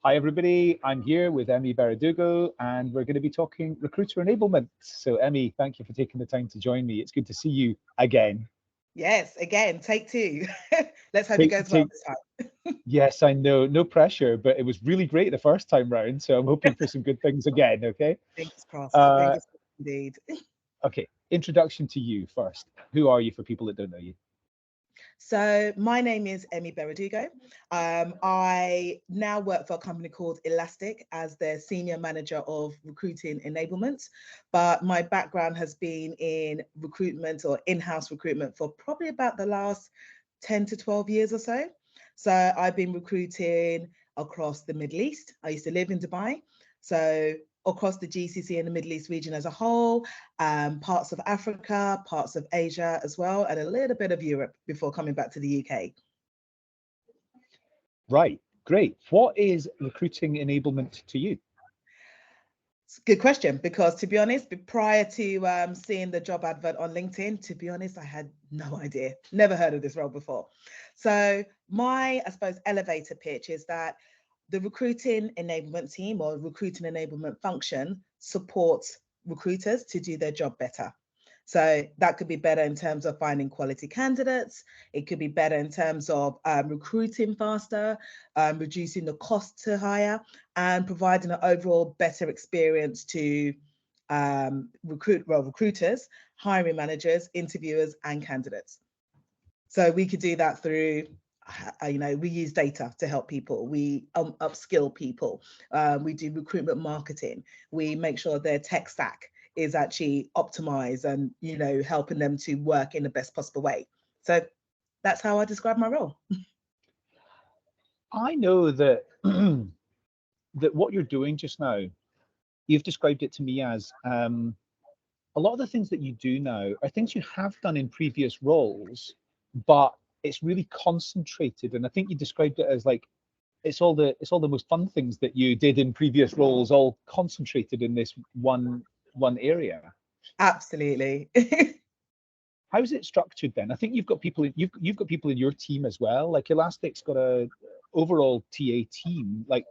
Hi everybody, I'm here with Beredugo and we're going to be talking recruiter enablement. So Emmy, thank you for taking the time to join me. It's good to see you again. Yes, again, take two. Let's hope it goes well this time. Yes, I know, no pressure, but it was really great the first time round. So I'm hoping for some good things again, okay? Fingers crossed, fingers crossed indeed. Okay, introduction to you first. Who are you for people that don't know you? So my name is Beredugo. I now work for a company called Elastic as their senior manager of recruiting enablement. But my background has been in recruitment or in-house recruitment for probably about the last 10 to 12 years or so. So I've been recruiting across the Middle East. I used to live in Dubai. So across the GCC and the Middle East region as a whole, parts of Africa, parts of Asia as well, and a little bit of Europe before coming back to the UK. Right, great. What is recruiting enablement to you? It's a good question, because to be honest, prior to seeing the job advert on LinkedIn, to be honest, I had no idea, never heard of this role before. So my, I suppose, elevator pitch is that the recruiting enablement team or recruiting enablement function supports recruiters to do their job better. So that could be better in terms of finding quality candidates. It could be better in terms of recruiting faster, reducing the cost to hire, and providing an overall better experience to recruiters, hiring managers, interviewers, and candidates. So we could do that through, we use data to help people. We upskill people. We do recruitment marketing. We make sure their tech stack is actually optimized and, helping them to work in the best possible way. So that's how I describe my role. I know that that what you're doing just now, you've described it to me as a lot of the things that you do now are things you have done in previous roles, but it's really concentrated. And I think you described it as like it's all the most fun things that you did in previous roles, all concentrated in this one area. Absolutely. How's it structured then? I think you've got people you've got people in your team as well. Like Elastic's got a overall TA team. Like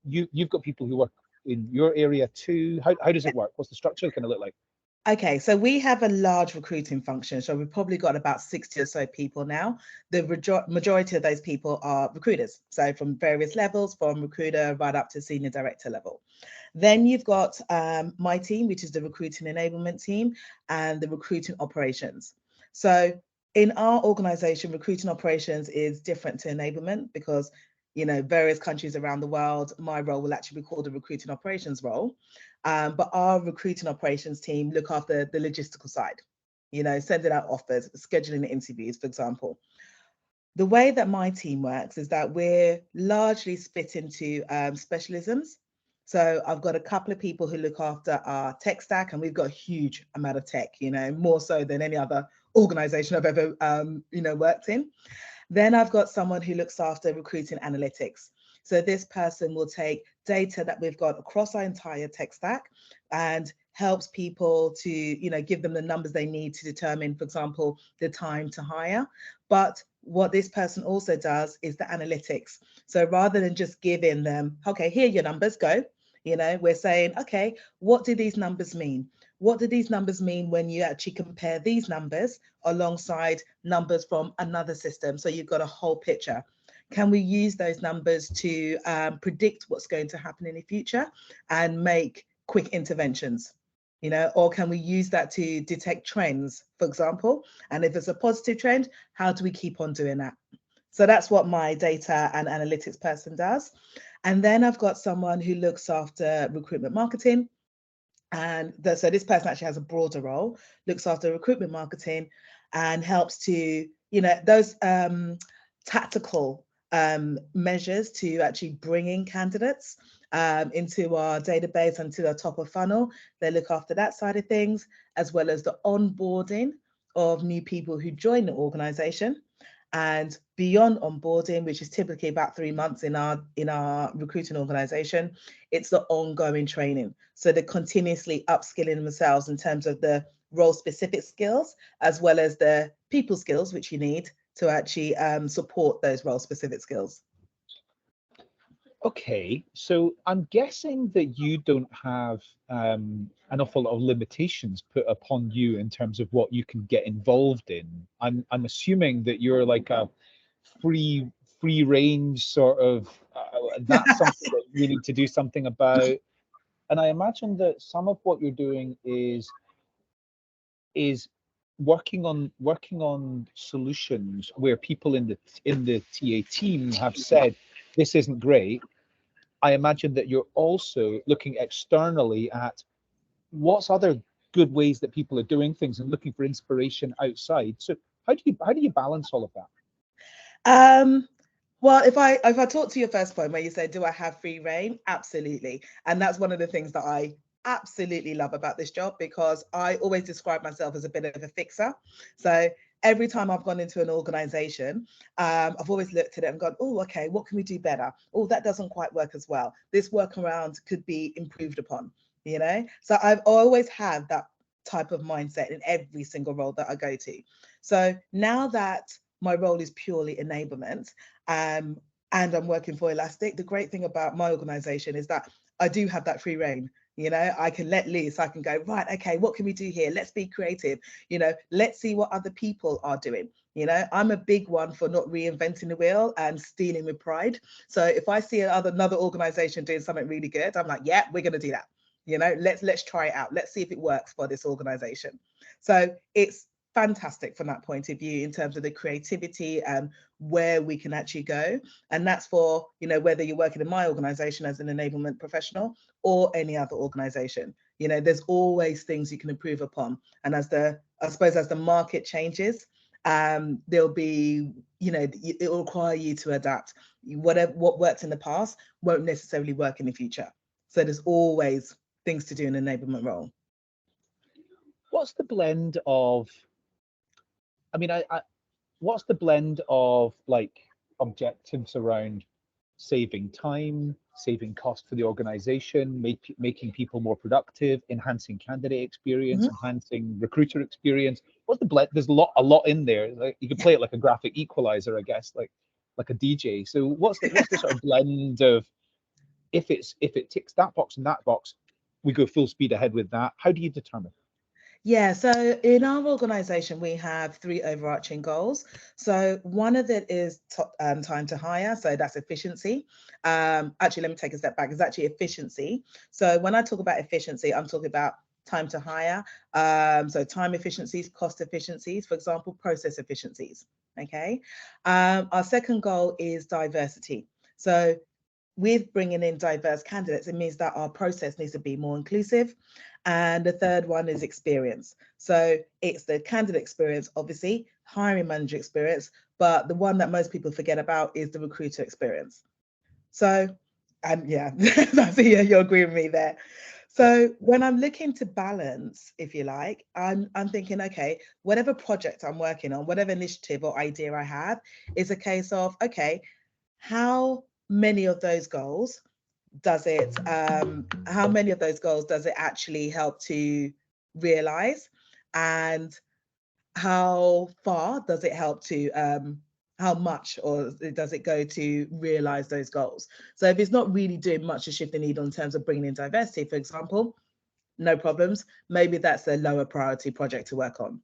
you've got people who work in your area too. How does it work? What's the structure going to look like? Okay, so we have a large recruiting function. So we've probably got about 60 or so people now. The majority of those people are recruiters. So from various levels, from recruiter right up to senior director level. Then you've got my team, which is the recruiting enablement team, and the recruiting operations. So in our organization, recruiting operations is different to enablement because, various countries around the world, my role will actually be called a recruiting operations role. But our recruiting operations team look after the logistical side, sending out offers, scheduling interviews, for example. The way that my team works is that we're largely split into specialisms. So I've got a couple of people who look after our tech stack, and we've got a huge amount of tech, more so than any other organization I've ever, worked in. Then I've got someone who looks after recruiting analytics. So this person will take data that we've got across our entire tech stack and helps people to, give them the numbers they need to determine, for example, the time to hire. But what this person also does is the analytics. So rather than just giving them, okay, here are your numbers, go, we're saying, okay, what do these numbers mean? What do these numbers mean when you actually compare these numbers alongside numbers from another system? So you've got a whole picture. Can we use those numbers to predict what's going to happen in the future and make quick interventions? Or can we use that to detect trends, for example? And if it's a positive trend, how do we keep on doing that? So that's what my data and analytics person does. And then I've got someone who looks after recruitment marketing. And so this person actually has a broader role, looks after recruitment marketing and helps to, those tactical measures to actually bring in candidates into our database and to the top of funnel. They look after that side of things, as well as the onboarding of new people who join the organization. And beyond onboarding, which is typically about 3 months in our recruiting organization, it's the ongoing training. So they're continuously upskilling themselves in terms of the role specific skills, as well as the people skills, which you need to actually support those role specific skills. Okay, so I'm guessing that you don't have an awful lot of limitations put upon you in terms of what you can get involved in. I'm assuming that you're like a free free range sort of that's something that you need to do something about. And I imagine that some of what you're doing is working on solutions where people in the TA team have said this isn't great. I imagine that you're also looking externally at what's other good ways that people are doing things and looking for inspiration outside. So how do you balance all of that? Well, if I talk to your first point where you said, do I have free reign? Absolutely. And that's one of the things that I absolutely love about this job, because I always describe myself as a bit of a fixer. So every time I've gone into an organization, I've always looked at it and gone, oh, okay, what can we do better? Oh, that doesn't quite work as well. This workaround could be improved upon, you know? So I've always had that type of mindset in every single role that I go to. So now that my role is purely enablement, and I'm working for Elastic, the great thing about my organization is that I do have that free reign. You know, I can let loose. I can go, right, okay, what can we do here? Let's be creative. You know, let's see what other people are doing. You know, I'm a big one for not reinventing the wheel and stealing with pride. So if I see another organization doing something really good, I'm like, yeah, we're going to do that. You know, let's try it out. Let's see if it works for this organization. So it's fantastic from that point of view in terms of the creativity and where we can actually go. And that's for, you know, whether you're working in my organization as an enablement professional or any other organization. You know, there's always things you can improve upon. And I suppose as the market changes, there'll be, you know, it will require you to adapt. What worked in the past won't necessarily work in the future. So there's always things to do in an enablement role. What's the blend of, I mean, what's the blend of like objectives around saving time, saving cost for the organization, making people more productive, enhancing candidate experience, Mhm. enhancing recruiter experience? What's the blend? There's a lot in there. Like you could play it like a graphic equalizer, I guess, like a DJ. So what's the sort of blend of, if it ticks that box and that box, we go full speed ahead with that. How do you determine? Yeah, so in our organization, we have three overarching goals. So one of it is time to hire. So that's efficiency. Actually, let me take a step back. It's actually efficiency. So when I talk about efficiency, I'm talking about time to hire. So time efficiencies, cost efficiencies, for example, process efficiencies. Okay. Our second goal is diversity. So with bringing in diverse candidates, it means that our process needs to be more inclusive. And the third one is experience. So it's the candidate experience, obviously, hiring manager experience, but the one that most people forget about is the recruiter experience. So, and yeah, yeah, you agree with me there. So when I'm looking to balance, if you like, I'm thinking, okay, whatever project I'm working on, whatever initiative or idea I have, is a case of, okay, how many of those goals how many of those goals does it actually help to realize, and how far does it help to how much or does it go to realize those goals? So if it's not really doing much to shift the needle in terms of bringing in diversity, for example, no problems. Maybe that's a lower priority project to work on.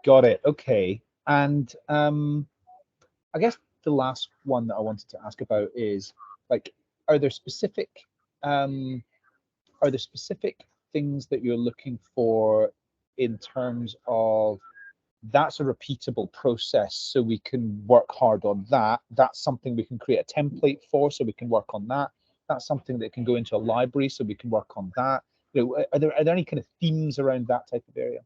Got it. Okay. And I guess the last one that I wanted to ask about is like, are there specific um, are there specific things that you're looking for in terms of that's a repeatable process, so we can work hard on that. That's something we can create a template for, so we can work on that. That's something that can go into a library, so we can work on that. You know, are there any kind of themes around that type of area?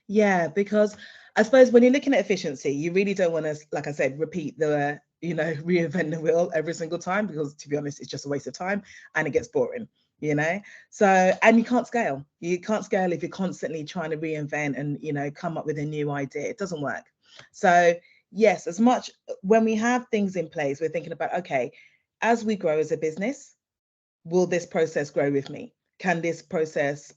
Yeah, because I suppose when you're looking at efficiency, you really don't want to, like I said, repeat the, you know, reinvent the wheel every single time, because to be honest, it's just a waste of time and it gets boring, you know? So, and you can't scale. You can't scale if you're constantly trying to reinvent and, you know, come up with a new idea. It doesn't work. So, yes, as much when we have things in place, we're thinking about, okay, as we grow as a business, will this process grow with me? Can this process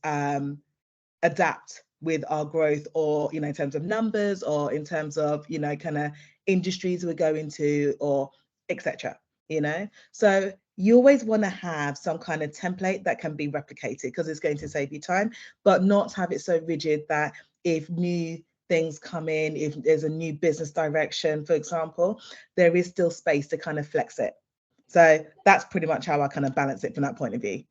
adapt with our growth, or, you know, in terms of numbers, or in terms of, you know, kind of industries we're going to, or etc. You know, so you always want to have some kind of template that can be replicated because it's going to save you time, but not have it so rigid that if new things come in, if there's a new business direction, for example, there is still space to kind of flex it. So that's pretty much how I kind of balance it from that point of view.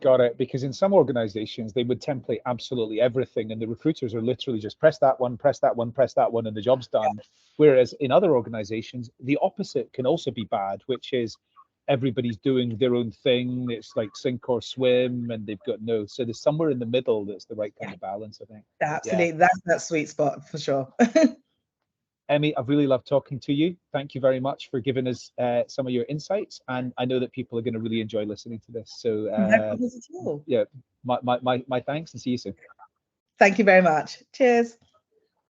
Got it. Because in some organizations, they would template absolutely everything, and the recruiters are literally just press that one, press that one, press that one, and the job's done. Whereas in other organizations, the opposite can also be bad, which is everybody's doing their own thing. It's like sink or swim, and they've got no. So there's somewhere in the middle that's the right kind of balance, I think. Absolutely. Yeah. That's that sweet spot for sure. Emmy, I've really loved talking to you. Thank you very much for giving us some of your insights, and I know that people are going to really enjoy listening to this. So yeah, my thanks, and see you soon. Thank you very much. Cheers.